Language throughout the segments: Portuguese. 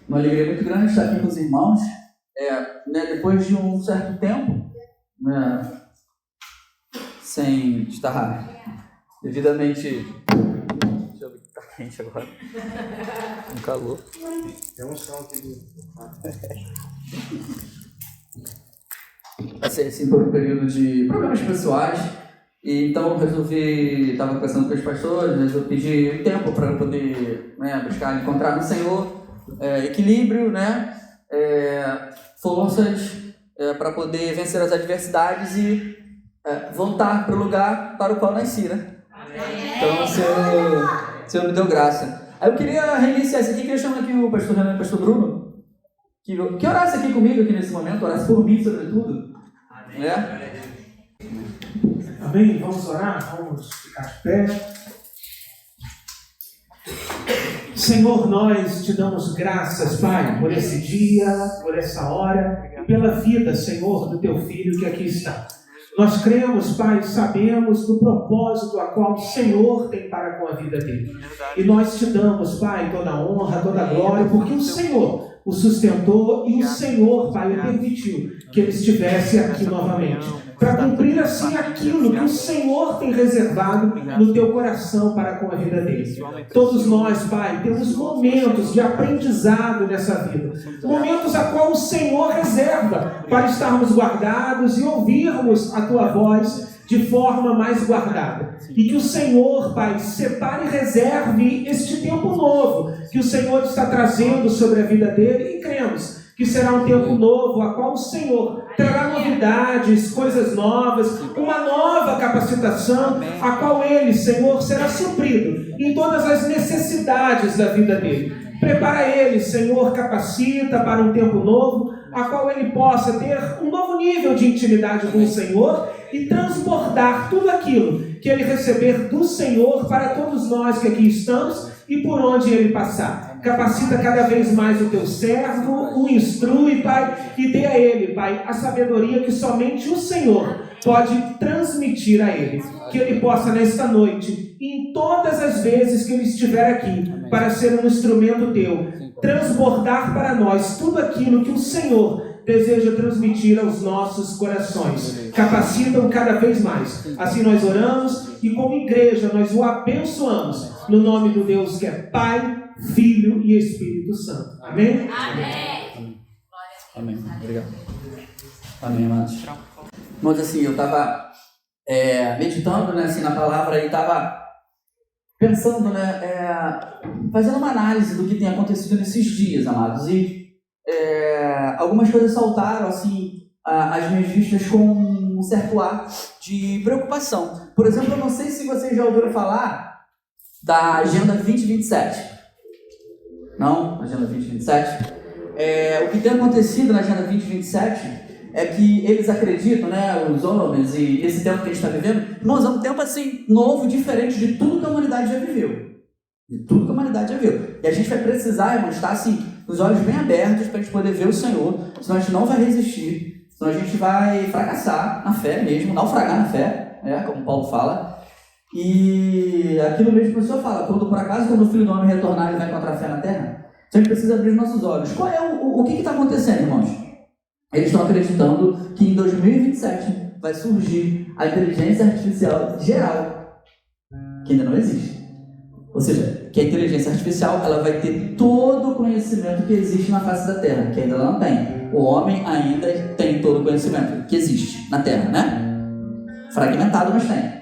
Uma alegria muito grande estar aqui com os irmãos. Depois de um certo tempo, sem estar devidamente... Deixa eu ver que está quente agora. Um calor. Tem um som aqui. Passei assim por um período de problemas pessoais. E então eu resolvi, estava conversando com os pastores, eu pedi tempo para poder buscar encontrar no Senhor equilíbrio, forças para poder vencer as adversidades e voltar para o lugar para o qual nasci, né? Então o Senhor me deu graça. Aí eu queria reiniciar isso aqui, queria chamar aqui o pastor Renan e o pastor Bruno, que orasse aqui comigo aqui nesse momento, orasse por mim sobretudo. Amém? Vamos orar? Vamos ficar de pé. Senhor, nós te damos graças, Pai, por esse dia, por essa hora e pela vida, Senhor, do teu filho que aqui está. Nós cremos, Pai, sabemos do propósito a qual o Senhor tem para com a vida dele. E nós te damos, Pai, toda a honra, toda a glória, porque o Senhor o sustentou e o Senhor, Pai, permitiu que ele estivesse aqui novamente, para cumprir assim aquilo que o Senhor tem reservado no teu coração para com a vida dele. Todos nós, Pai, temos momentos de aprendizado nessa vida, momentos a qual o Senhor reserva para estarmos guardados e ouvirmos a tua voz de forma mais guardada. E que o Senhor, Pai, separe e reserve este tempo novo que o Senhor está trazendo sobre a vida dele, e cremos que será um tempo novo, a qual o Senhor trará novidades, coisas novas, uma nova capacitação, a qual ele, Senhor, será suprido em todas as necessidades da vida dele. Prepara ele, Senhor, capacita para um tempo novo, a qual ele possa ter um novo nível de intimidade com o Senhor e transbordar tudo aquilo que ele receber do Senhor para todos nós que aqui estamos e por onde ele passar. Capacita cada vez mais o teu servo, o instrui, Pai, e dê a ele, Pai, a sabedoria que somente o Senhor pode transmitir a ele. Que ele possa nesta noite, e em todas as vezes que ele estiver aqui, para ser um instrumento teu, transbordar para nós tudo aquilo que o Senhor deseja transmitir aos nossos corações. Capacita-o cada vez mais. Assim nós oramos e como igreja nós o abençoamos no nome do Deus que é Pai, Filho e Espírito Santo. Amém? Amém. Amém. Obrigado. Amém, amados. Mas assim, eu estava meditando na palavra e estava pensando, fazendo uma análise do que tem acontecido nesses dias, amados. E algumas coisas saltaram assim às minhas vistas com um certo ar de preocupação. Por exemplo, eu não sei se vocês já ouviram falar da Agenda 2027. Não? Agenda 2027? O que tem acontecido na Agenda 2027 é que eles acreditam, os homens e esse tempo que a gente está vivendo, nós é um tempo assim, novo, diferente de tudo que a humanidade já viveu. De tudo que a humanidade já viu. E a gente vai precisar, irmãos, estar assim, os olhos bem abertos para a gente poder ver o Senhor, senão a gente não vai resistir, senão a gente vai fracassar na fé mesmo, naufragar na fé, como Paulo fala. E aquilo mesmo que o Senhor fala, quando o Filho do Homem retornar, ele vai encontrar fé na terra. Então a gente precisa abrir os nossos olhos. Qual é o que está acontecendo, irmãos? Eles estão acreditando que em 2027 vai surgir a inteligência artificial geral, que ainda não existe. Ou seja, que a inteligência artificial ela vai ter todo o conhecimento que existe na face da Terra, que ainda ela não tem. O homem ainda tem todo o conhecimento que existe na Terra, Fragmentado, mas tem.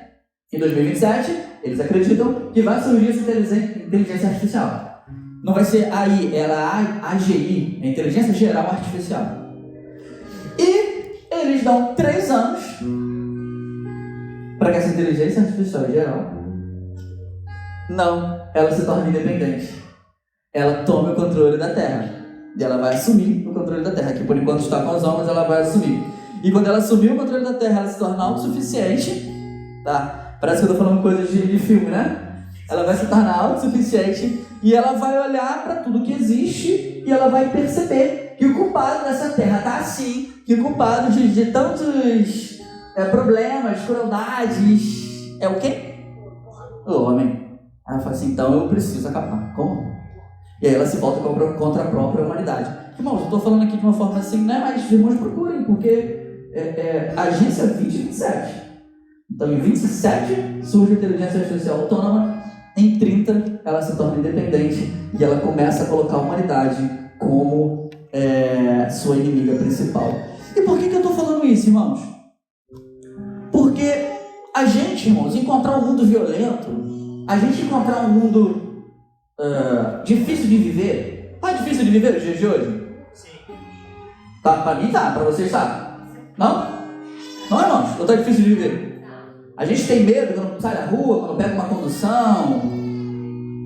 Em 2027, eles acreditam que vai surgir essa inteligência artificial. Não vai ser AI, ela é AGI, a Inteligência Geral Artificial. E eles dão 3 anos para que essa inteligência artificial geral ela se torne independente. Ela tome o controle da Terra. E ela vai assumir o controle da Terra, que por enquanto está com os homens, ela vai assumir. E quando ela assumir o controle da Terra, ela se torna autossuficiente, tá? Parece que eu estou falando coisas de filme, Ela vai se tornar autossuficiente e ela vai olhar para tudo que existe e ela vai perceber que o culpado dessa Terra está assim, que o culpado de tantos problemas, crueldades, é o quê? O homem. Aí ela fala assim, então eu preciso acabar. Como? E aí ela se volta contra a própria humanidade. Irmãos, eu estou falando aqui de uma forma assim, né? Mas irmãos, procurem, porque agência 2027. Então, em 27 surge a inteligência artificial autônoma, em 30 ela se torna independente e ela começa a colocar a humanidade como sua inimiga principal. E por que eu estou falando isso, irmãos? Porque a gente, irmãos, encontrar um mundo violento, a gente encontrar um mundo difícil de viver. Tá difícil de viver nos dias de hoje? Sim. Tá, pra mim tá, pra vocês tá? Não? Não, irmãos? Ou tá difícil de viver? A gente tem medo quando sai da rua, quando pega uma condução,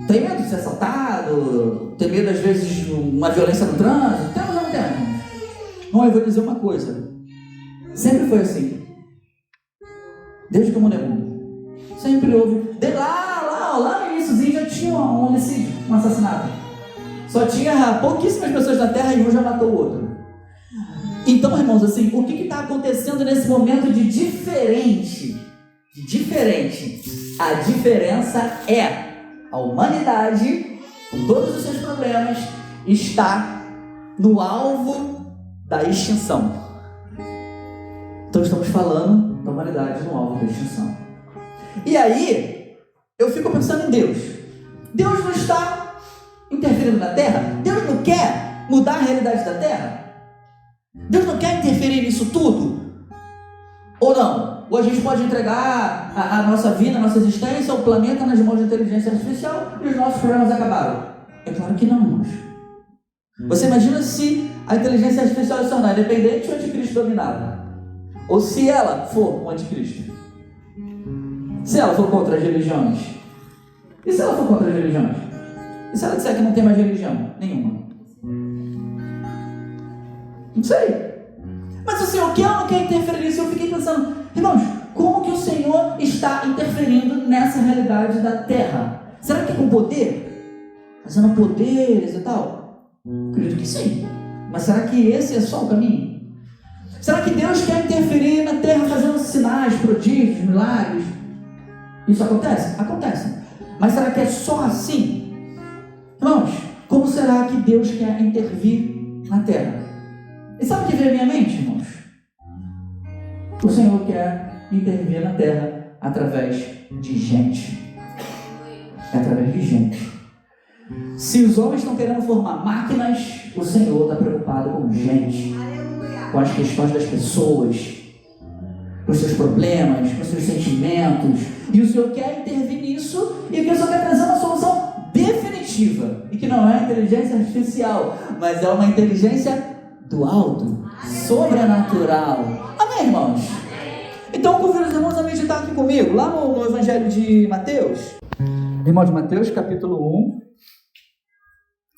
tem medo de ser assaltado, tem medo às vezes de uma violência no trânsito. Temos ou não temos? Bom, eu vou dizer uma coisa, sempre foi assim, desde que o mundo é mundo, sempre houve, lá no iníciozinho já tinha um homicídio, um assassinato, só tinha pouquíssimas pessoas na terra e um já matou o outro. Então, irmãos, assim, o que está acontecendo nesse momento de diferente? A diferença é a humanidade, com todos os seus problemas, está no alvo da extinção. Então estamos falando da humanidade no alvo da extinção. E aí, eu fico pensando em Deus. Deus não está interferindo na Terra? Deus não quer mudar a realidade da Terra? Deus não quer interferir nisso tudo? Ou não? Ou a gente pode entregar a nossa vida, a nossa existência, ao planeta nas mãos de inteligência artificial e os nossos problemas acabaram? É claro que não, irmãos. Você imagina se a inteligência artificial se tornar independente ou o anticristo dominado? Ou se ela for um anticristo? Se ela for contra as religiões? E se ela for contra as religiões? E se ela disser que não tem mais religião? Nenhuma. Não sei. Mas o Senhor quer ou não quer interferir nisso? Eu fiquei pensando, irmãos, como que o Senhor está interferindo nessa realidade da terra? Será que é com poder? Fazendo poderes e tal? Acredito que sim. Mas será que esse é só o caminho? Será que Deus quer interferir na terra fazendo sinais, prodígios, milagres? Isso acontece? Acontece. Mas será que é só assim? Irmãos, como será que Deus quer intervir na terra? E sabe o que veio à minha mente, irmãos? O Senhor quer intervir na terra através de gente. É através de gente. Se os homens estão querendo formar máquinas, o Senhor está preocupado com gente. Com as questões das pessoas, com os seus problemas, com os seus sentimentos. E o Senhor quer intervir nisso e o Senhor quer trazer uma solução definitiva. E que não é inteligência artificial, mas é uma inteligência do alto, sobrenatural. Amém, irmãos? Então eu convido os irmãos a meditar aqui comigo, lá no Evangelho de Mateus. Irmão de Mateus, capítulo 1,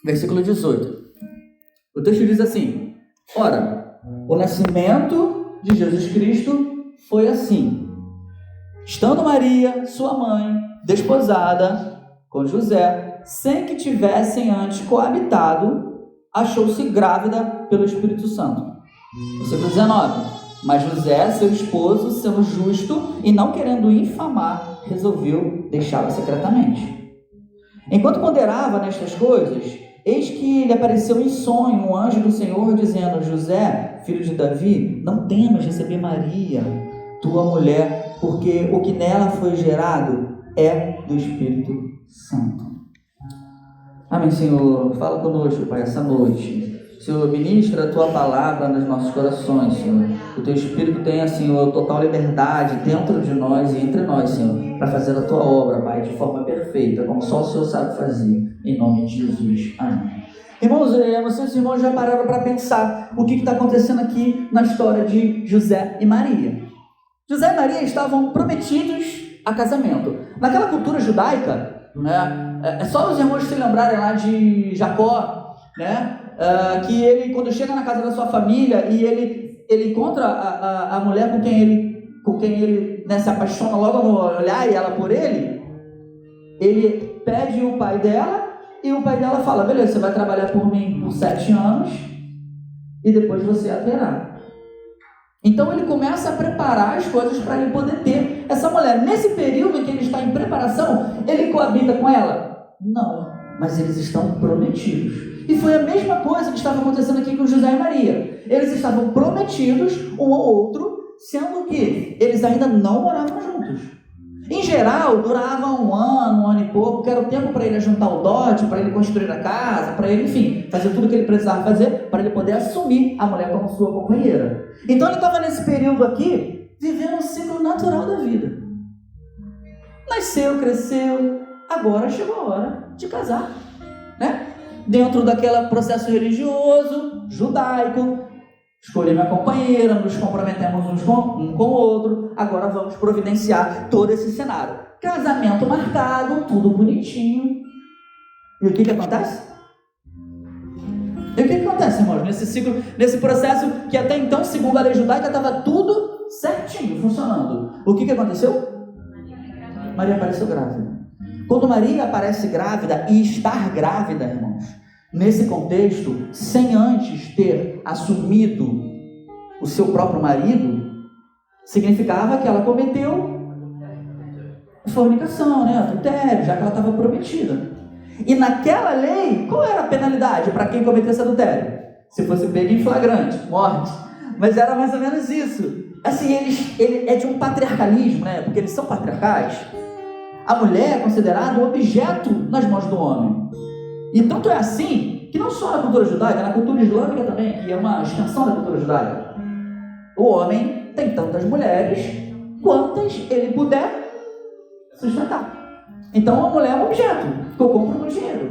versículo 18. O texto diz assim: ora, o nascimento de Jesus Cristo foi assim. Estando Maria, sua mãe, desposada com José, sem que tivessem antes coabitado, achou-se grávida pelo Espírito Santo. Versículo 19. Mas José, seu esposo, sendo justo e não querendo infamar, resolveu deixá-la secretamente. Enquanto ponderava nestas coisas, eis que lhe apareceu em sonho um anjo do Senhor, dizendo: José, filho de Davi, não temas receber Maria, tua mulher, porque o que nela foi gerado é do Espírito Santo. Amém, Senhor. Fala conosco, Pai, essa noite. Senhor, ministra a Tua palavra nos nossos corações, Senhor. Que o Teu Espírito tenha, Senhor, total liberdade dentro de nós e entre nós, Senhor, para fazer a Tua obra, Pai, de forma perfeita, como só o Senhor sabe fazer. Em nome de Jesus. Amém. Irmãos, vocês irmãos já pararam para pensar o que está acontecendo aqui na história de José e Maria. José e Maria estavam prometidos a casamento. Naquela cultura judaica, né, é só os irmãos se lembrarem lá de Jacó, né, que ele, quando chega na casa da sua família e ele encontra a mulher com quem ele né, se apaixona logo no olhar e ela por ele pede o pai dela e o pai dela fala: beleza, você vai trabalhar por mim por 7 anos e depois você a terá. Então ele começa a preparar as coisas para ele poder ter essa mulher. Nesse período em que ele está em preparação, ele coabita com ela? Não. mas eles estão prometidos. E foi a mesma coisa que estava acontecendo aqui com José e Maria. Eles estavam prometidos um ao outro, sendo que eles ainda não moravam juntos. Em geral, durava um ano e pouco, que era o tempo para ele juntar o dote, para ele construir a casa, para ele, enfim, fazer tudo o que ele precisava fazer, para ele poder assumir a mulher como sua companheira. Então ele estava nesse período aqui, vivendo um ciclo natural da vida. Nasceu, cresceu, agora chegou a hora de casar, né? Dentro daquele processo religioso, judaico, escolhi minha companheira, nos comprometemos um com o outro, agora vamos providenciar todo esse cenário. Casamento marcado, tudo bonitinho. E o que acontece? E o que acontece, irmãos? Nesse ciclo, nesse processo que até então, segundo a lei judaica, estava tudo certinho, funcionando. O que aconteceu? Maria apareceu grávida. Quando Maria aparece grávida, e estar grávida, irmãos, nesse contexto, sem antes ter assumido o seu próprio marido, significava que ela cometeu fornicação, né? Adultério, já que ela estava prometida. E naquela lei, qual era a penalidade para quem cometesse adultério? Se fosse pego em flagrante, morte. Mas era mais ou menos isso. Assim, ele é de um patriarcalismo, né? Porque eles são patriarcais. A mulher é considerada um objeto nas mãos do homem. E tanto é assim, que não só na cultura judaica, na cultura islâmica também, que é uma extensão da cultura judaica. O homem tem tantas mulheres quantas ele puder sustentar. Então a mulher é um objeto que eu compro com dinheiro.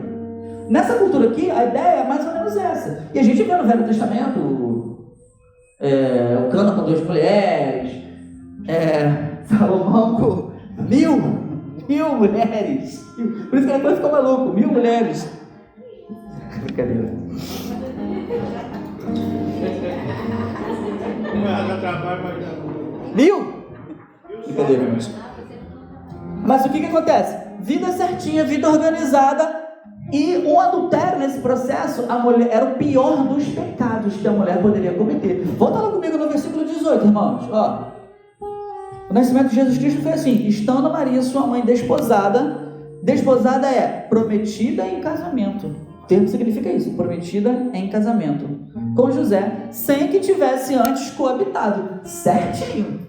Nessa cultura aqui, a ideia é mais ou menos essa. E a gente vê no Velho Testamento o Cana com 2 mulheres, Salomão com mil mulheres. Por isso que depois ficou maluco, 1000 mulheres. Brincadeira. Mil? Brincadeira, irmãos. Mas o que acontece? Vida certinha, vida organizada. E um adultério nesse processo, a mulher era o pior dos pecados que a mulher poderia cometer. Volta lá comigo no versículo 18, irmãos. Ó. O nascimento de Jesus Cristo foi assim: estando Maria, sua mãe, desposada. Desposada é prometida em casamento. O termo significa isso, prometida em casamento. Com José, sem que tivesse antes coabitado. Certinho.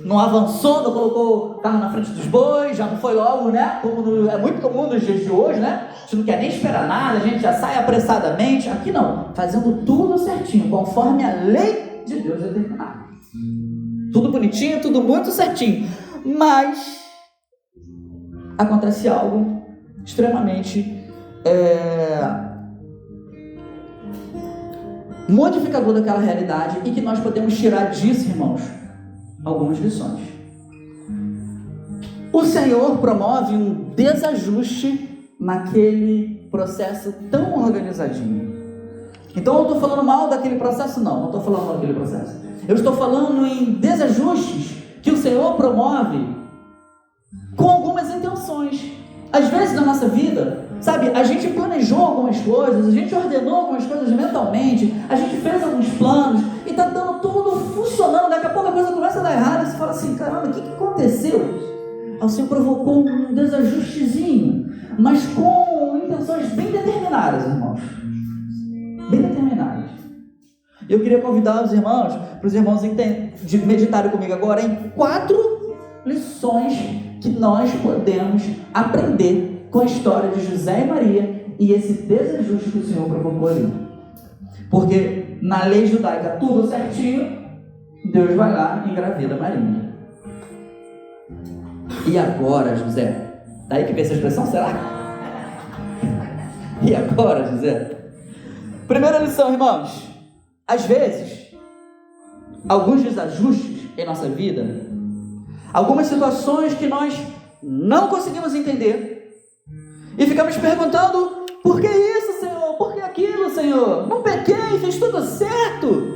Não avançou, não colocou o carro na frente dos bois, já não foi logo, né? Como é muito comum nos dias de hoje, né? A gente não quer nem esperar nada, a gente já sai apressadamente. Aqui não, fazendo tudo certinho, conforme a lei de Deus determinada. Tudo bonitinho, tudo muito certinho. Mas acontece algo extremamente modificador daquela realidade e que nós podemos tirar disso, irmãos, algumas lições. O Senhor promove um desajuste naquele processo tão organizadinho. Então eu estou falando mal daquele processo? Não estou falando mal daquele processo. Eu estou falando em desajustes que o Senhor promove com algumas intenções. Às vezes na nossa vida, sabe, a gente planejou algumas coisas, a gente ordenou algumas coisas mentalmente, a gente fez alguns planos e está dando tudo funcionando. Daqui a pouco a coisa começa a dar errado e você fala assim: caramba, o que aconteceu? Aí o Senhor provocou um desajustezinho, mas com intenções bem determinadas, irmãos. Bem determinadas. Eu queria convidar os irmãos, para os irmãos meditarem comigo agora em 4 lições que nós podemos aprender com a história de José e Maria e esse desajuste que o Senhor provocou ali. Porque na lei judaica tudo certinho, Deus vai lá e engravida Maria. E agora, José? Daí que vem essa expressão, será? E agora, José? Primeira lição, irmãos. Às vezes, alguns desajustes em nossa vida, algumas situações que nós não conseguimos entender e ficamos perguntando: por que isso, Senhor? Por que aquilo, Senhor? Não pequei, fiz tudo certo,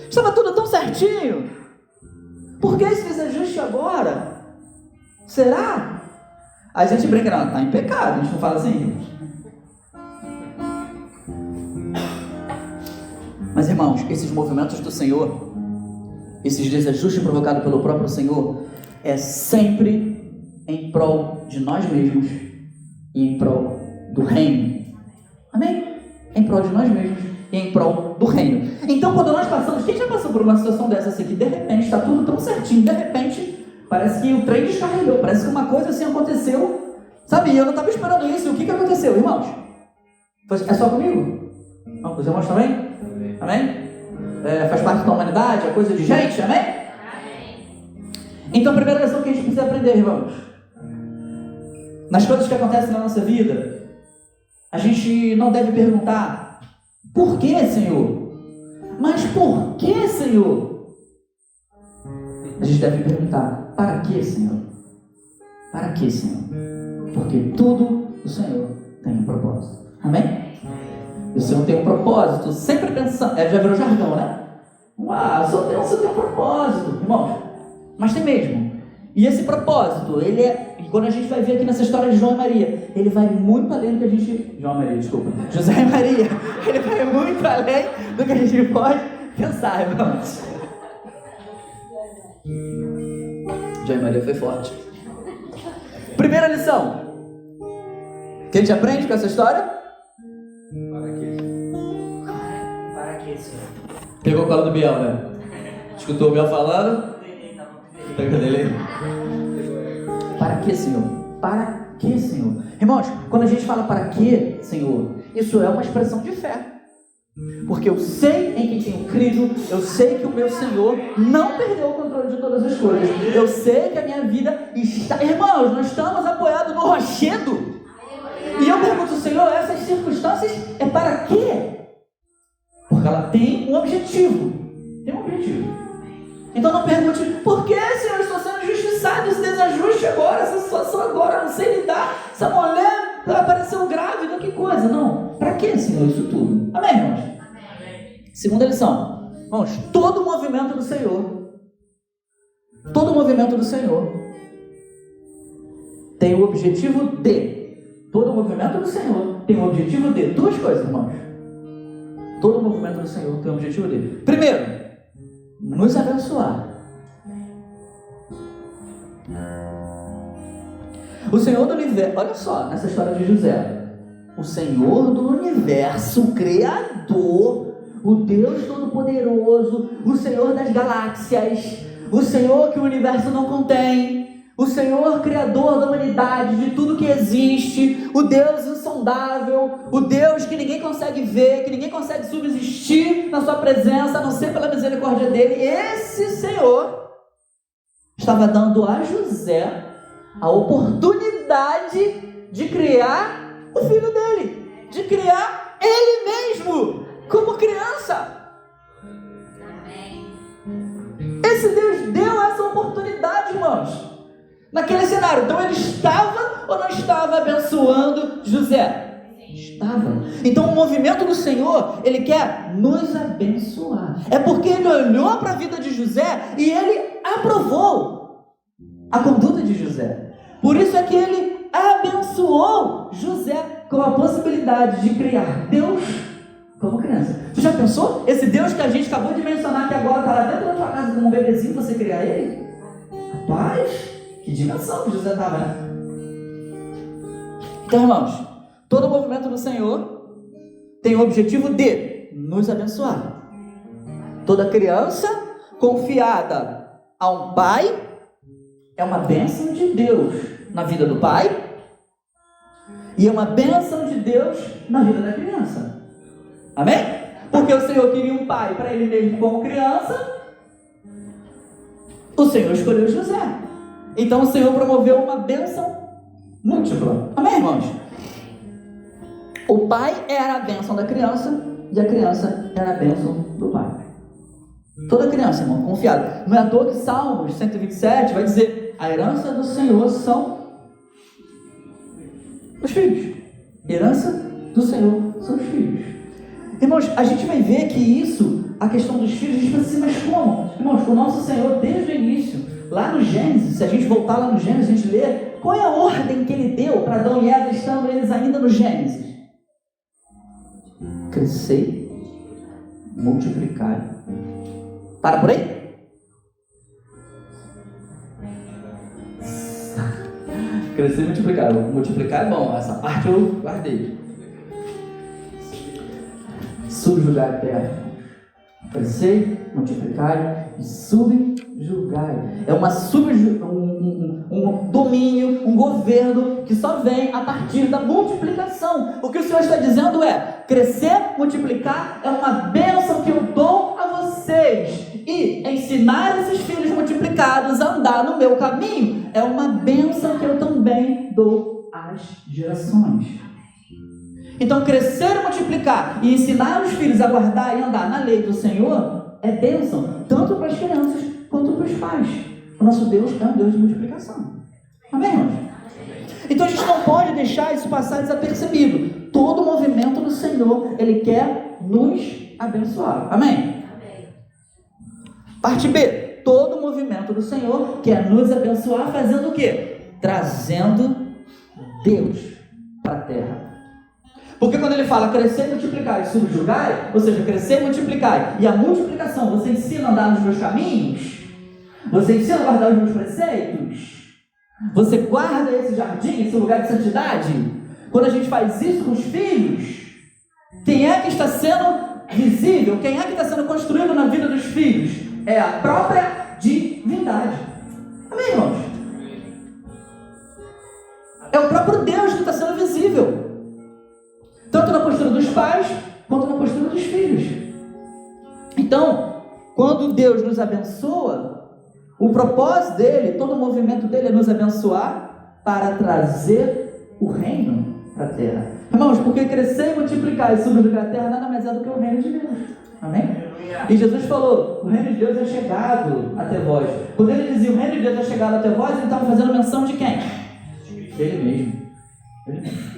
estava tudo tão certinho, por que esse desajuste agora? Será? Aí a gente brinca: não, está em pecado. A gente não fala assim. Mas, irmãos, esses movimentos do Senhor, esses desajustes provocados pelo próprio Senhor, é sempre em prol de nós mesmos e em prol do reino. Amém? Em prol de nós mesmos e em prol do reino. Então, quando nós passamos, quem já passou por uma situação dessa assim, que de repente está tudo tão certinho, de repente parece que o trem descarrilhou, parece que uma coisa assim aconteceu, sabe? E eu não estava esperando isso. E o que aconteceu, irmãos? É só comigo? Não, os irmãos também? Amém? Faz parte da humanidade, é coisa de gente, amém? Então, a primeira lição que a gente precisa aprender, irmãos, nas coisas que acontecem na nossa vida, a gente não deve perguntar: por que, Senhor? Mas por que, Senhor? A gente deve perguntar: para que, Senhor? Para que, Senhor? Porque tudo o Senhor tem um propósito. Amém? O Senhor tem um propósito, sempre pensando. Já virou jargão, né? O Senhor tem um propósito, irmãos. Mas tem mesmo. E esse propósito, ele é, quando a gente vai ver aqui nessa história de João e Maria, ele vai muito além do que a gente... José e Maria. Ele vai muito além do que a gente pode pensar, irmãos. João e Maria foi forte. Primeira lição. O que a gente aprende com essa história? Para que, Senhor? Pegou o colo do Biel, né? Escutou o Biel falando? Pega dele. Para que, Senhor? Para que, Senhor? Irmãos, quando a gente fala para que, Senhor, isso é uma expressão de fé. Porque eu sei em quem tenho crido, eu sei que o meu Senhor não perdeu o controle de todas as coisas. Eu sei que a minha vida está... Irmãos, nós estamos apoiados no rochedo. E eu pergunto, Senhor, essas circunstâncias é para quê? Porque ela tem um objetivo. Tem um objetivo. Então não pergunte, por que, Senhor, eu estou sendo injustiçado, esse desajuste agora, essa situação agora, não sei lidar, essa mulher apareceu grávida, que coisa. Não, para que, Senhor, isso tudo? Amém, irmãos? Amém. Segunda lição. Irmãos, todo movimento do Senhor tem o objetivo de, todo movimento do Senhor tem o objetivo de, duas coisas, irmãos. Todo movimento do Senhor tem o objetivo de, primeiro, nos abençoar. O Senhor do universo, olha só, nessa história de José, o Senhor do universo, o Criador, o Deus Todo-Poderoso, o Senhor das galáxias, o Senhor que o universo não contém, o Senhor Criador da humanidade, de tudo que existe, o Deus insondável, o Deus que ninguém consegue ver, que ninguém consegue subsistir na sua presença, a não ser pela misericórdia dele. Esse Senhor estava dando a José a oportunidade de criar o filho dele, de criar ele mesmo, como criança. Esse Deus deu essa oportunidade, irmãos, naquele cenário. Então ele estava ou não estava abençoando José? Estava. Então o movimento do Senhor, ele quer nos abençoar. É porque ele olhou para a vida de José e ele aprovou a conduta de José. Por isso é que ele abençoou José com a possibilidade de criar Deus como criança. Você já pensou? Esse Deus que a gente acabou de mencionar, que agora está lá dentro da tua casa como um bebezinho, você criar ele? Rapaz, que dimensão que José estava, né? Então, irmãos, todo o movimento do Senhor tem o objetivo de nos abençoar. Toda criança confiada a um pai é uma bênção de Deus na vida do pai e é uma bênção de Deus na vida da criança. Amém? Porque o Senhor queria um pai para ele mesmo como criança, o Senhor escolheu José. Então o Senhor promoveu uma bênção múltipla. Amém, irmãos? O pai era a bênção da criança e a criança era a bênção do pai. Toda criança, irmão, confiada. Não é à toa que Salmos 127 vai dizer: a herança do Senhor são os filhos. Herança do Senhor são os filhos. Irmãos, a gente vai ver que isso, a questão dos filhos, a gente pensa assim, mas como? Irmãos, o nosso Senhor, desde o início, lá no Gênesis, se a gente voltar lá no Gênesis, a gente lê, qual é a ordem que ele deu para Adão e Eva, estando eles ainda no Gênesis? Crescer, multiplicar. Para por aí? Crescer e multiplicar. Multiplicar é bom, essa parte eu guardei. Subjugar a terra. Crescer, multiplicar e subjugar. É um domínio, um governo que só vem a partir da multiplicação. O que o Senhor está dizendo é: crescer, multiplicar é uma bênção que eu dou a vocês. E ensinar esses filhos multiplicados a andar no meu caminho é uma bênção que eu também dou às gerações. Então, crescer e multiplicar e ensinar os filhos a guardar e andar na lei do Senhor é bênção, tanto para as crianças quanto para os pais. O nosso Deus é um Deus de multiplicação. Amém, irmãos? Então, a gente não pode deixar isso passar desapercebido. Todo movimento do Senhor, Ele quer nos abençoar. Amém? Parte B. Todo movimento do Senhor quer nos abençoar fazendo o quê? Trazendo Deus para a terra. Porque quando ele fala crescer, multiplicar e subjugar, ou seja, crescer e multiplicar, e a multiplicação, você ensina a andar nos meus caminhos, você ensina a guardar os meus preceitos, você guarda esse jardim, esse lugar de santidade. Quando a gente faz isso com os filhos, quem é que está sendo visível, quem é que está sendo construído na vida dos filhos? É a própria divindade. Amém, irmãos? É o próprio Deus que está sendo visível, tanto na postura dos pais, quanto na postura dos filhos. Então, quando Deus nos abençoa, o propósito dele, todo o movimento dele é nos abençoar para trazer o reino para a terra. Irmãos, porque crescer e multiplicar e subjugar a terra nada mais é do que o reino de Deus. Amém? E Jesus falou, o reino de Deus é chegado até vós. Quando ele dizia o reino de Deus é chegado até vós, ele estava fazendo menção de quem? Ele mesmo.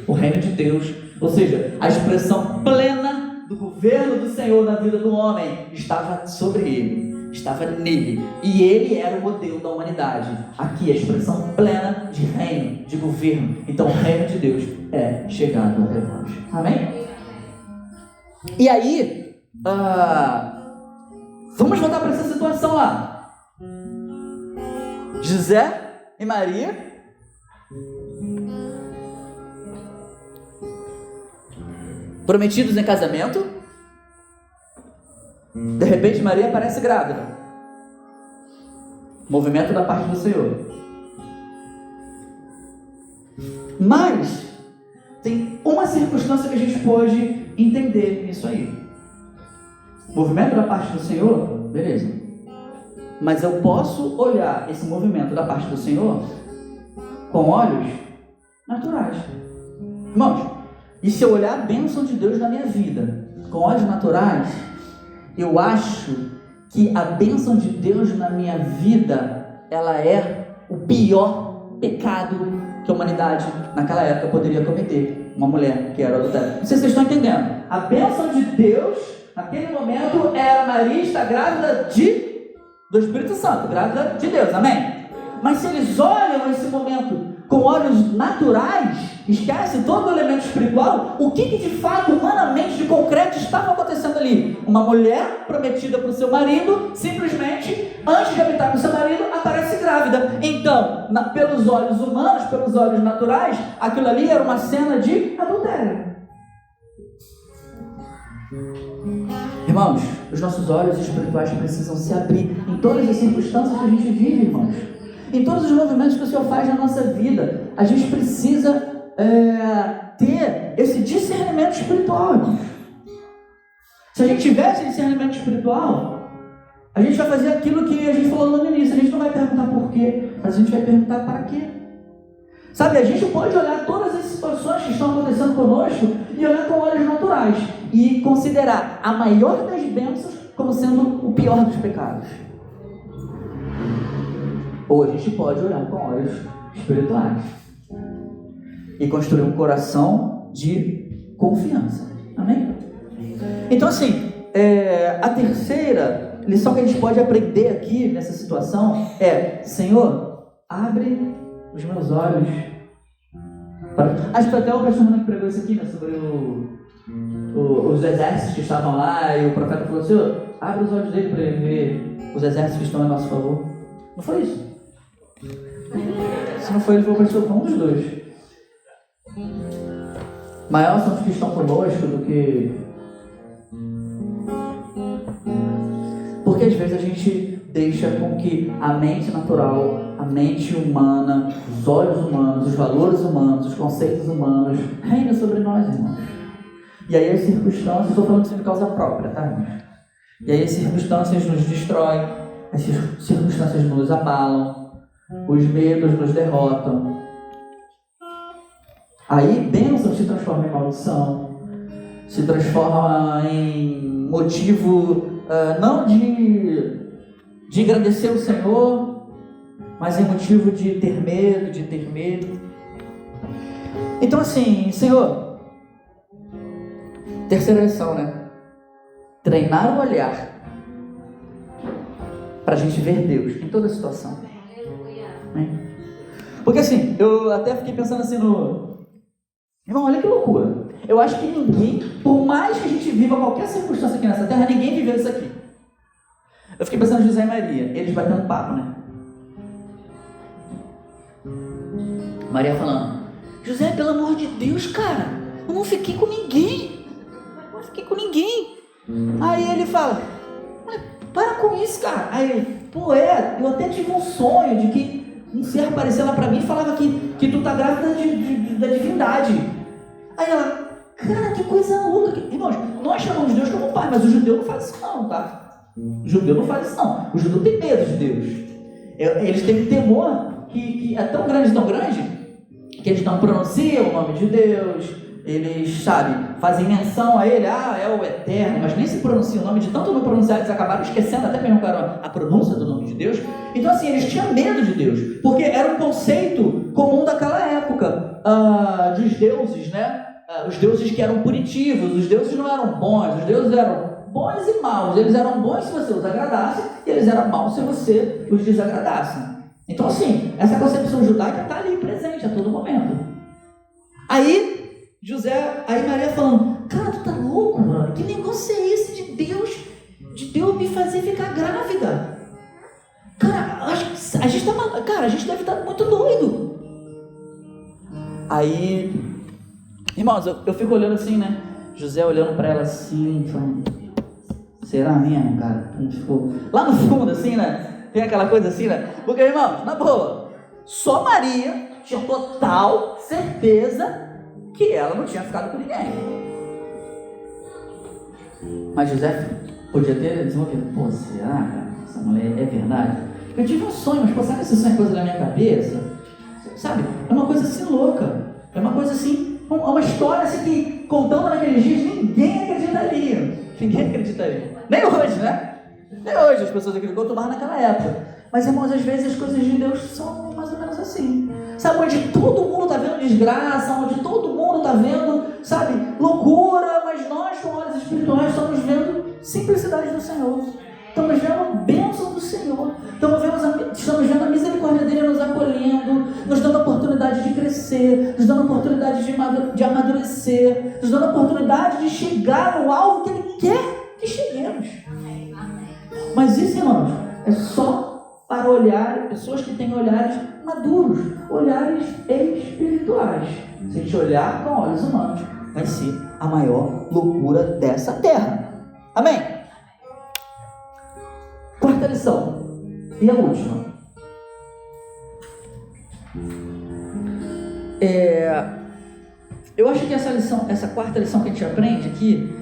O reino de Deus. Ou seja, a expressão plena do governo do Senhor na vida do homem estava sobre ele, estava nele, e ele era o modelo da humanidade. Aqui a expressão plena de reino, de governo. Então o reino de Deus é chegado até nós. Amém? E aí, vamos voltar para essa situação lá. José e Maria prometidos em casamento. De repente Maria aparece grávida. Movimento da parte do Senhor. Mas tem uma circunstância que a gente pode entender nisso aí. Movimento da parte do Senhor, beleza. Mas eu posso olhar esse movimento da parte do Senhor com olhos naturais. Irmãos, e se eu olhar a bênção de Deus na minha vida com olhos naturais, eu acho que a bênção de Deus na minha vida, ela é o pior pecado que a humanidade naquela época poderia cometer. Uma mulher que era adultéria. Não sei se vocês estão entendendo. A bênção de Deus naquele momento era Maria estar grávida do Espírito Santo, grávida de Deus, amém? Mas se eles olham esse momento com olhos naturais, esquece todo o elemento espiritual, o que de fato, humanamente, de concreto estava acontecendo ali? Uma mulher prometida para o seu marido, simplesmente, antes de habitar com seu marido, aparece grávida. Então, pelos olhos humanos, pelos olhos naturais, aquilo ali era uma cena de adultério. Irmãos, os nossos olhos espirituais precisam se abrir em todas as circunstâncias que a gente vive, irmãos. Em todos os movimentos que o Senhor faz na nossa vida, a gente precisa ter esse discernimento espiritual, irmãos. Se a gente tiver esse discernimento espiritual, a gente vai fazer aquilo que a gente falou no início. A gente não vai perguntar por quê, mas a gente vai perguntar para quê. Sabe, a gente pode olhar todas as situações que estão acontecendo conosco e olhar com olhos naturais e considerar a maior das bênçãos como sendo o pior dos pecados. Ou a gente pode olhar com olhos espirituais e construir um coração de confiança. Amém? Então, assim, a terceira lição que a gente pode aprender aqui nessa situação é: Senhor, abre os meus olhos. Acho que até o pastor Renan que pregou isso aqui, né, sobre os exércitos que estavam lá, e o profeta falou: Senhor, abre os olhos dele para ele ver os exércitos que estão a nosso favor. Não foi isso? Se não foi ele, foi o pastor, foi um dos dois. Maior são os que estão conosco do que... Porque às vezes a gente deixa com que a mente natural, a mente humana, os olhos humanos, os valores humanos, os conceitos humanos reinem sobre nós, irmãos. E aí as circunstâncias, estou falando isso de causa própria, tá, irmãos? E aí as circunstâncias nos destroem, as circunstâncias nos abalam, os medos nos derrotam. Aí bênção se transforma em maldição, se transforma em motivo não de engrandecer o Senhor, mas em motivo de ter medo. Então assim, Senhor, terceira lição, né? Treinar o olhar para a gente ver Deus em toda situação. Amém? Porque assim, eu até fiquei pensando assim Irmão, olha que loucura. Eu acho que ninguém, por mais que a gente viva qualquer circunstância aqui nessa terra, ninguém viveu isso aqui. Eu fiquei pensando em José e Maria, eles batendo papo, né? Maria falando: José, pelo amor de Deus, cara, eu não fiquei com ninguém. Aí ele fala: para com isso, cara. Aí ele: eu até tive um sonho de que um ser apareceu lá pra mim e falava que tu tá grávida da divindade. Aí ela: cara, que coisa louca. Irmãos, nós chamamos Deus como pai, mas o judeu não faz isso não, tá? O judeu não faz isso não. O judeu tem medo de Deus. Eles têm um temor que é tão grande, que eles não pronunciam o nome de Deus. Eles, fazem menção a ele, é o Eterno, mas nem se pronuncia o nome, de tanto não pronunciar, eles acabaram esquecendo até mesmo a pronúncia do nome de Deus. Então assim, eles tinham medo de Deus, porque era um conceito comum daquela época, dos deuses, né? Os deuses que eram punitivos, os deuses não eram bons, os deuses eram bons e maus. Eles eram bons se você os agradasse, e eles eram maus se você os desagradasse. Então assim, essa concepção judaica está ali presente a todo momento. Aí Maria falando: cara, tu tá louco, mano? Que negócio é esse de Deus me fazer ficar grávida? Cara, a gente deve estar muito doido. Aí, irmãos, eu fico olhando assim, né? José olhando pra ela assim, falando: será mesmo, cara? Ficou lá no fundo, assim, né? Tem aquela coisa assim, né? Porque, irmãos, na boa, só Maria tinha total certeza que ela não tinha ficado com ninguém. Mas José podia ter desenvolvido: será, cara? Essa mulher é verdade? Eu tive um sonho, mas sabe esse sonho é coisa da minha cabeça? Sabe? É uma coisa assim louca. É uma coisa assim, uma história assim que, contando naqueles dias, ninguém acreditaria. Nem hoje, né? Nem hoje as pessoas acreditam, quanto mais naquela época. Mas, irmãos, às vezes as coisas de Deus são mais ou menos assim. Sabe, onde todo mundo está vendo desgraça, onde todo mundo está vendo, loucura, mas nós, com olhos espirituais, estamos vendo simplicidade do Senhor. Estamos vendo a bênção do Senhor. Estamos vendo a misericórdia dele nos acolhendo, nos dando a oportunidade de crescer, nos dando a oportunidade de amadurecer, nos dando a oportunidade de chegar no alvo que ele quer que cheguemos. Mas isso, irmãos, é só para pessoas que têm olhares maduros, olhares espirituais. Se a gente olhar com olhos humanos, vai ser a maior loucura dessa terra. Amém? Quarta lição, e a última. Eu acho que essa quarta lição que a gente aprende aqui,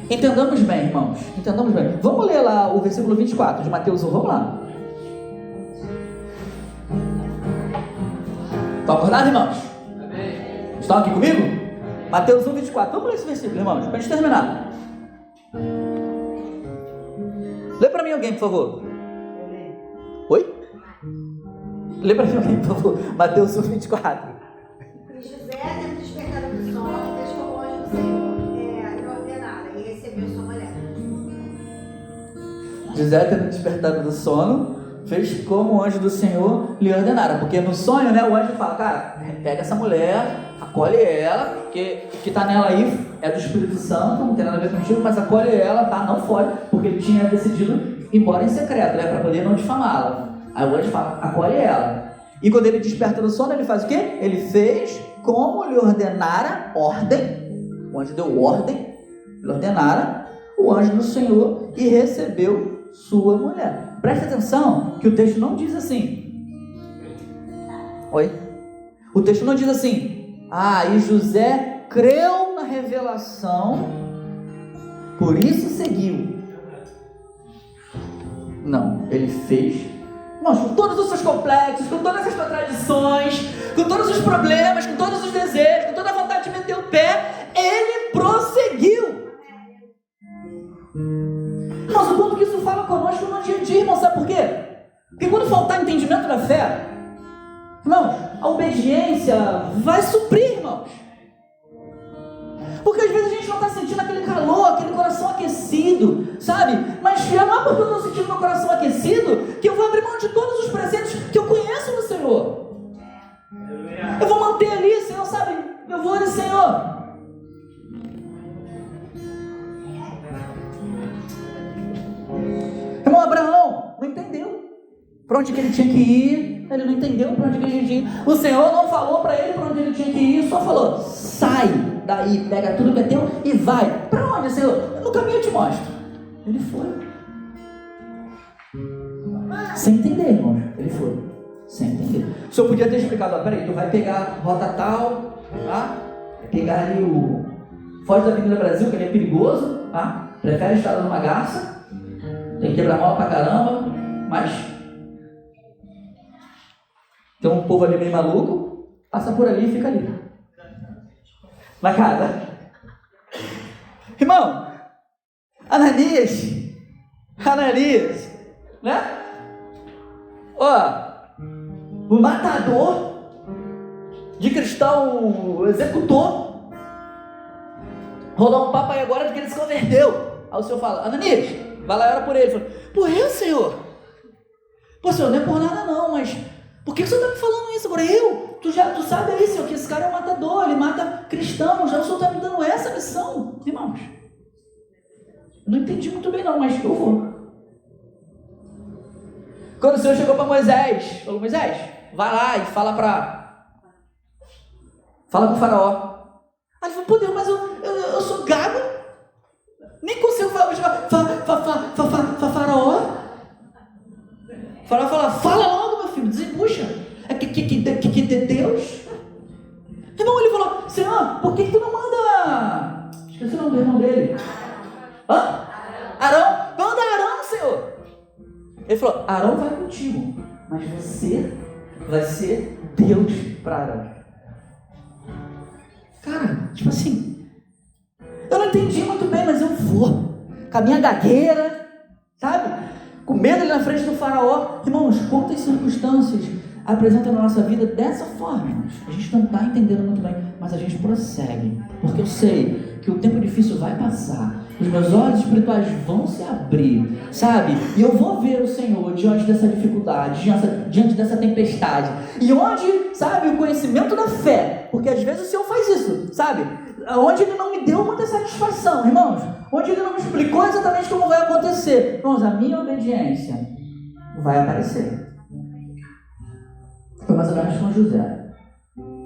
entendamos bem, irmãos, entendamos bem. Vamos ler lá o versículo 24 de Mateus 1, vamos lá. Estão acordados, irmãos? Amém. Estão aqui comigo? Mateus 1, 24. Vamos ler esse versículo, irmãos, para a gente terminar. Lê para mim alguém, por favor. Oi? Lê para mim alguém, por favor. Mateus 1, 24. E José, tendo despertado do sono, fez como o anjo do Senhor lhe ordenara, e recebeu sua mulher. José, tendo despertado do sono, fez como o anjo do Senhor lhe ordenara. Porque no sonho, né, o anjo fala: cara, pega essa mulher, acolhe ela, porque o que está nela aí é do Espírito Santo, não tem nada a ver contigo, mas acolhe ela, tá? Não fode, porque ele tinha decidido ir embora em secreto, né, para poder não difamá-la. Aí o anjo fala, acolhe ela. E quando ele desperta do sono, ele faz o quê? Ele fez como lhe ordenara ordem. O anjo deu ordem, lhe ordenara o anjo do Senhor e recebeu sua mulher. Presta atenção que o texto não diz assim. Oi? O texto não diz assim, e José creu na revelação, por isso seguiu. Não, ele fez, mas com todos os seus complexos, com todas as contradições, com todos os problemas, com todos os desejos, com toda a vontade de meter o pé, ele prosseguiu. Mas o ponto que isso fala conosco no dia a dia, irmão, sabe por quê? Porque quando faltar entendimento da fé, irmãos, a obediência vai suprir, irmãos. Porque às vezes a gente não está sentindo aquele calor, aquele coração aquecido, sabe? Mas não é porque eu estou sentindo meu coração aquecido que eu vou abrir mão de todos os preceitos que eu conheço no Senhor. Eu vou manter ali, Senhor, sabe? Eu vou ali, Senhor. Irmão, Abraão não entendeu para onde que ele tinha que ir. Ele não entendeu para onde que ele tinha que ir. O Senhor não falou para ele para onde ele tinha que ir, só falou, sai daí, pega tudo que é teu e vai. Para onde, Senhor? No caminho eu te mostro. Ele foi. Sem entender, irmãos. Ele foi. Sem entender. O Senhor podia ter explicado, peraí, tu vai pegar rota tal, tá? Vai pegar ali o... Foge da Avenida Brasil, que ele é perigoso, tá? Prefere estar numa garça. Tem que quebrar mal pra caramba, mas tem um povo ali meio maluco, passa por ali e fica ali. Na casa. Irmão, Ananias, né? O matador de cristão, o executor, rolou um papo aí agora de que ele se converteu. Aí o Senhor fala, Ananias, vai lá e ora por ele. Fala, por eu, Senhor? Pô, Senhor, não é por nada não, mas por que o Senhor está me falando isso agora? Tu sabe aí, Senhor, que esse cara é um matador, ele mata cristãos, já o Senhor está me dando essa missão. Irmãos, não entendi muito bem não, mas eu vou. Quando o Senhor chegou para Moisés, falou, Moisés, vai lá e fala com o faraó. Aí ele falou, pô Deus, mas eu sou gago, nem consigo falar faraó. O faraó fala, fala logo meu filho, desembucha. É que Deus. Irmão, ele falou, Senhor, por que tu não manda... Esqueci o nome do irmão dele. Arão? Manda Arão, Senhor. Ele falou, Arão vai contigo, mas você vai ser Deus para Arão. Cara, tipo assim, eu não entendi muito bem, mas eu vou. Com a minha gagueira, sabe? Com medo ali na frente do faraó. Irmãos, quantas circunstâncias apresentam na nossa vida dessa forma, irmãos? A gente não está entendendo muito bem, mas a gente prossegue. Porque eu sei que o tempo difícil vai passar. Os meus olhos espirituais vão se abrir, sabe? E eu vou ver o Senhor diante dessa dificuldade, diante dessa tempestade. E onde, sabe, o conhecimento da fé, porque às vezes o Senhor faz isso, sabe? Onde Ele não me deu muita satisfação, irmãos. Onde Ele não me explicou exatamente como vai acontecer. Irmãos, a minha obediência vai aparecer. Foi mais ou menos com José.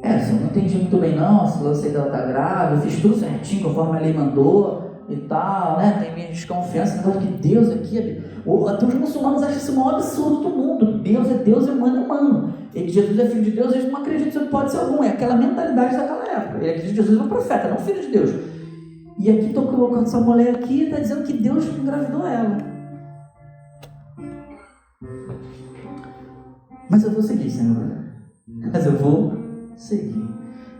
Senhor, não entendi muito bem não, se lancei dela está grave, eu fiz tudo certinho, conforme a lei mandou. E tal, né? Tem minha desconfiança, negócio que Deus aqui, até os muçulmanos acham isso o maior absurdo do mundo. Deus é Deus e humano é humano. E que Jesus é filho de Deus, eles não acreditam que pode ser algum. É aquela mentalidade daquela época. Ele acredita que Jesus é um profeta, não filho de Deus. E aqui estou colocando essa mulher aqui e está dizendo que Deus engravidou ela. Mas eu vou seguir, Senhor. Mas eu vou seguir.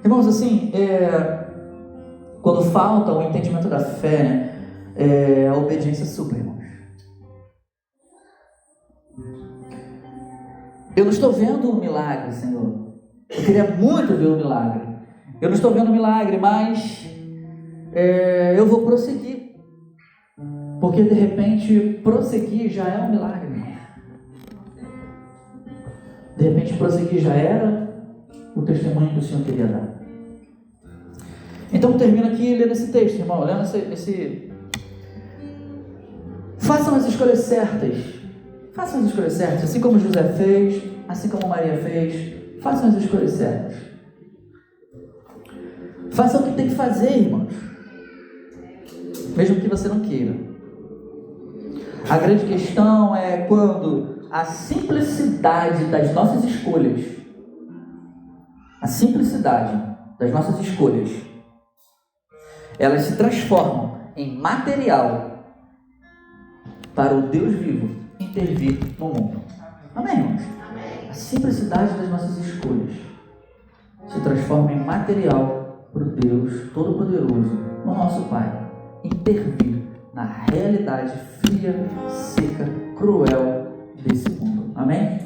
Irmãos, assim, quando falta o entendimento da fé, a obediência supre, irmãos. Eu não estou vendo um milagre, Senhor. Eu queria muito ver um milagre. Eu não estou vendo um milagre, mas eu vou prosseguir. Porque de repente prosseguir já é um milagre, irmão. De repente prosseguir já era o testemunho que o Senhor queria dar. Então termino aqui lendo esse texto, irmão, lendo esse... Façam as escolhas certas. Façam as escolhas certas, assim como José fez, assim como Maria fez. Façam as escolhas certas. Façam o que tem que fazer, irmãos, mesmo que você não queira. A grande questão é quando a simplicidade das nossas escolhas, elas se transformam em material para o Deus vivo intervir no mundo. Amém, irmãos? A simplicidade das nossas escolhas se transforma em material para o Deus Todo-Poderoso, o nosso Pai, intervir na realidade fria, seca, cruel desse mundo. Amém?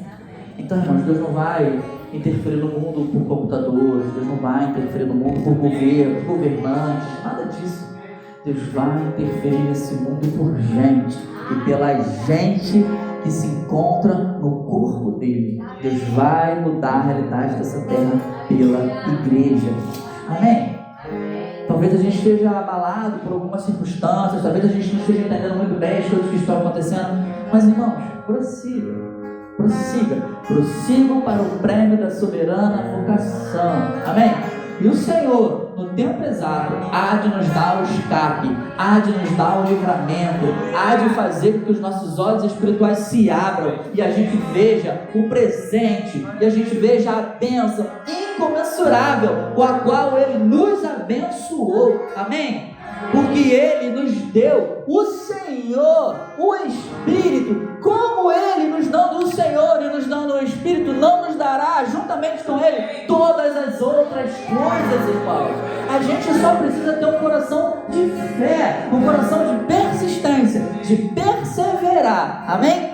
Então, irmãos, Deus não vai interferir no mundo por computadores, Deus não vai interferir no mundo por governo, governantes, nada disso. Deus vai interferir nesse mundo por gente, e pela gente que se encontra no corpo dele. Deus vai mudar a realidade dessa terra pela igreja. Amém? Talvez a gente esteja abalado por algumas circunstâncias, talvez a gente não esteja entendendo muito bem as coisas que estão acontecendo, mas, irmãos, prossigam para o prêmio da soberana vocação. Amém? E o Senhor, no tempo exato, há de nos dar o escape, há de nos dar o livramento, há de fazer com que os nossos olhos espirituais se abram e a gente veja o presente, e a gente veja a bênção incomensurável com a qual Ele nos abençoou. Amém? Porque Ele nos deu o Senhor, o Espírito. Como Ele nos dando o Senhor e nos dando o Espírito, não nos dará juntamente com Ele todas as outras coisas, irmãos. A gente só precisa ter um coração de fé, um coração de persistência, de perseverar. Amém?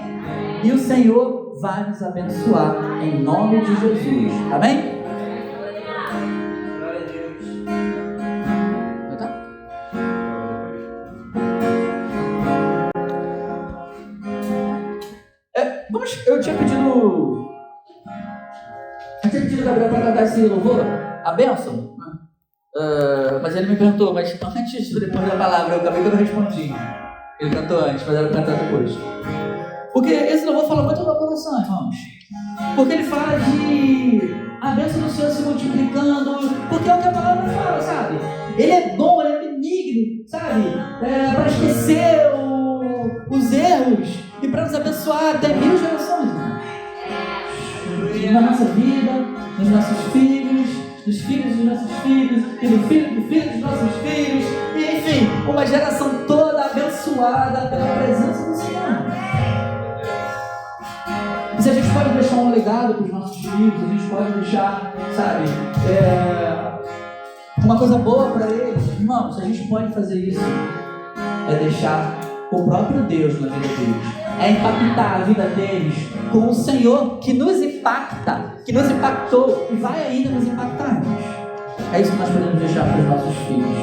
E o Senhor vai nos abençoar em nome de Jesus. Amém? Eu tinha pedido o Gabriel para cantar esse louvor, a bênção, mas ele me perguntou, mas antes, depois da palavra, eu acabei que eu não respondi. Ele cantou antes, mas eu vou cantar depois. Porque esse louvor fala muito do meu coração, irmãos. Porque ele fala de a bênção do Senhor se multiplicando, porque é o que a palavra fala, sabe? Ele é bom, ele é benigno, sabe? Para esquecer os erros e para nos abençoar até 1000 gerações, irmãos. Na nossa vida, nos nossos filhos, dos filhos dos nossos filhos, e do filho dos nossos filhos, e enfim, uma geração toda abençoada pela presença do Senhor. E se a gente pode deixar um legado para os nossos filhos, a gente pode deixar, sabe, uma coisa boa para eles, irmãos, se a gente pode fazer isso, é deixar o próprio Deus na vida deles, é impactar a vida deles com o Senhor que nos impacta, que nos impactou e vai ainda nos impactar, irmãos. É isso que nós podemos deixar para os nossos filhos.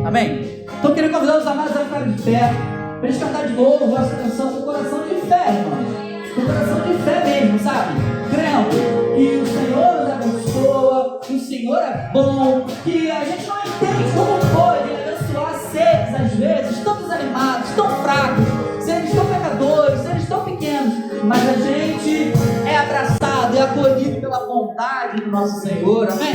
Amém? Então eu queria convidar os amados a ficarem de pé, para eles cantar de novo essa canção com o coração de fé, irmãos. Com o coração de fé mesmo, sabe? Crendo que o Senhor nos abençoa, que o Senhor é bom, que a gente não entende como pode abençoar seres, às vezes, tão desanimados, tão fracos, seres tão pecadores, seres tão pequenos, mas a gente é abraçado e acolhido pela bondade do nosso Senhor, amém?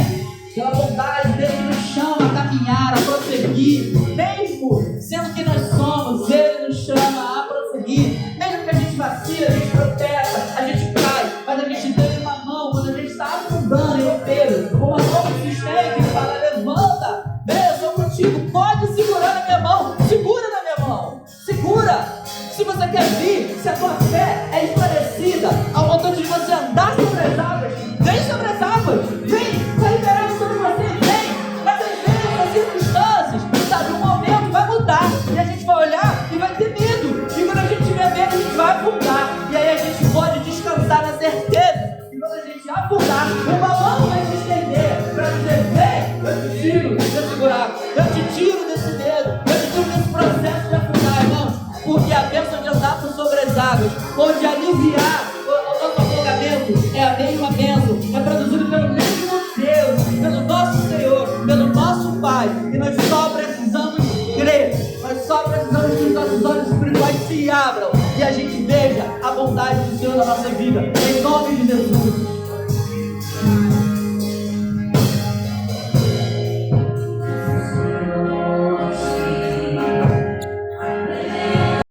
Pela bondade dele que nos chama a caminhar, a prosseguir, mesmo sendo que nós somos, ele nos chama a prosseguir, mesmo que a gente vacila, a gente tropeça, a gente cai, mas a gente tem uma mão quando a gente está afundando em Pedro, uma mão que sustenta e fala, levanta, eu sou contigo, pode segurar na minha mão, segura na minha mão, segura. Se você quer vir, se a tua fé é esclarecida, ao ponto de você andar sobre as águas, vem sobre as águas, vem, está liberado sobre você, vem. Mas às vezes as circunstâncias, sabe, um momento vai mudar, e a gente vai olhar e vai ter medo, e quando a gente tiver medo, a gente vai afundar, e aí a gente pode descansar na certeza, e quando a gente afundar, o balão vai se estender, para dizer, vem, eu te tiro desse buraco, eu te tiro desse medo, eu te tiro desse processo de afundar, irmãos. Porque a bênção de andar por sobre as águas, ou de aliviar o nosso afogamento, é a mesma bênção, é produzido pelo mesmo Deus, pelo nosso Senhor, pelo nosso Pai, e nós só precisamos crer, nós só precisamos que os nossos olhos espirituais se abram, e a gente veja a bondade vontade do Senhor na nossa vida. Em nome de Jesus.